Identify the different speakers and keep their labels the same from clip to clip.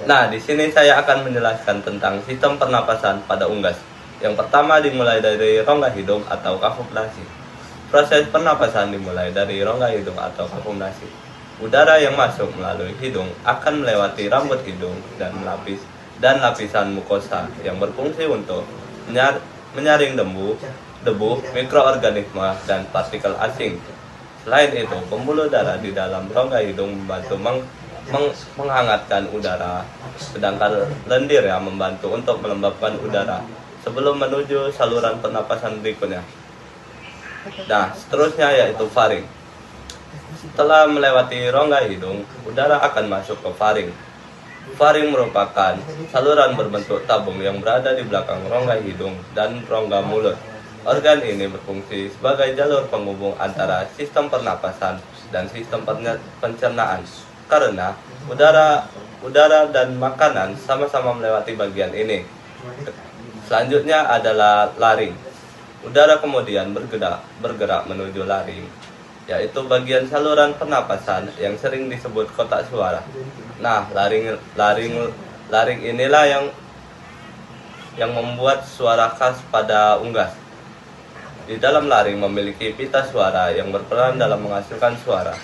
Speaker 1: Nah, di sini saya akan menjelaskan tentang sistem pernapasan pada unggas. Yang pertama dimulai dari rongga hidung atau kapsulasi. Proses pernapasan dimulai dari rongga hidung atau kapsulasi. Udara yang masuk melalui hidung akan melewati rambut hidung dan lapisan mukosa yang berfungsi untuk menyaring debu, mikroorganisme, dan partikel asing. Selain itu, pembuluh darah di dalam rongga hidung membantu menghangatkan udara, sedangkan lendir membantu untuk melembabkan udara sebelum menuju saluran pernapasan berikutnya. Nah, seterusnya yaitu faring. Setelah melewati rongga hidung, udara akan masuk ke faring. Faring merupakan saluran berbentuk tabung yang berada di belakang rongga hidung dan rongga mulut. Organ ini berfungsi sebagai jalur penghubung antara sistem pernapasan dan sistem pencernaan. Karena udara dan makanan sama-sama melewati bagian ini. Selanjutnya adalah laring. Udara kemudian bergerak menuju laring, yaitu bagian saluran pernapasan yang sering disebut kotak suara. Nah, laring inilah yang membuat suara khas pada unggas. Di dalam laring memiliki pita suara yang berperan dalam menghasilkan suara.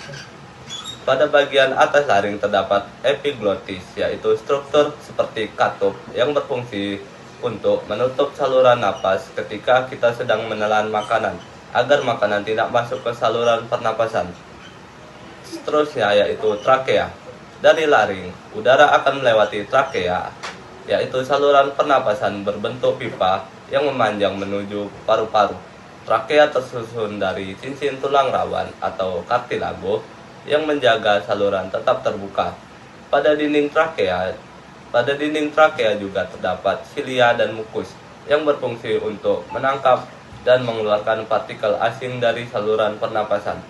Speaker 1: Pada bagian atas laring terdapat epiglottis, yaitu struktur seperti katup yang berfungsi untuk menutup saluran napas ketika kita sedang menelan makanan, agar makanan tidak masuk ke saluran pernapasan. Seterusnya yaitu trakea. Dari laring, udara akan melewati trakea, yaitu saluran pernapasan berbentuk pipa yang memanjang menuju paru-paru. Trakea tersusun dari cincin tulang rawan atau kartilago yang menjaga saluran tetap terbuka. Pada dinding trakea juga terdapat silia dan mukus yang berfungsi untuk menangkap dan mengeluarkan partikel asing dari saluran pernapasan.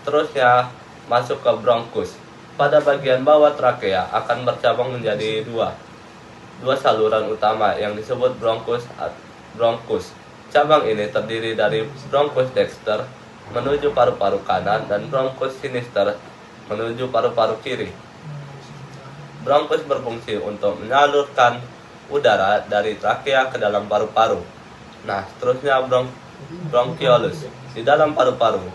Speaker 1: Seterusnya masuk ke bronkus. Pada bagian bawah trakea akan bercabang menjadi dua saluran utama yang disebut bronkus. Cabang ini terdiri dari bronkus dexter menuju paru-paru kanan dan bronkus sinister menuju paru-paru kiri. Bronkus berfungsi untuk menyalurkan udara dari trakea ke dalam paru-paru. Nah, seterusnya bronkiolus. Di dalam paru-paru,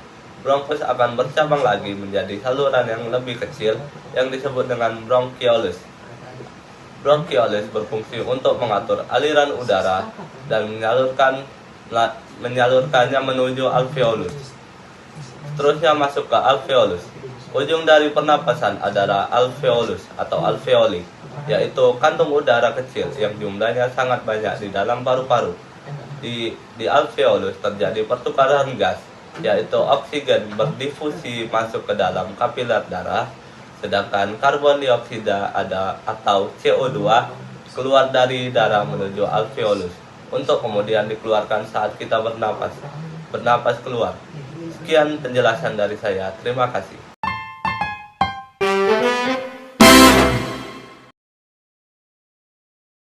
Speaker 1: bronkus akan bercabang lagi menjadi saluran yang lebih kecil yang disebut dengan bronkiolus. Bronkiolus berfungsi untuk mengatur aliran udara dan menyalurkannya menuju alveolus. Seterusnya masuk ke alveolus. Ujung dari pernapasan adalah alveolus atau alveoli, yaitu kantung udara kecil yang jumlahnya sangat banyak di dalam paru-paru. Di alveolus terjadi pertukaran gas, yaitu oksigen berdifusi masuk ke dalam kapiler darah, sedangkan karbon dioksida atau CO2 keluar dari darah menuju alveolus untuk kemudian dikeluarkan saat kita bernapas keluar. Sekian penjelasan dari saya. Terima kasih.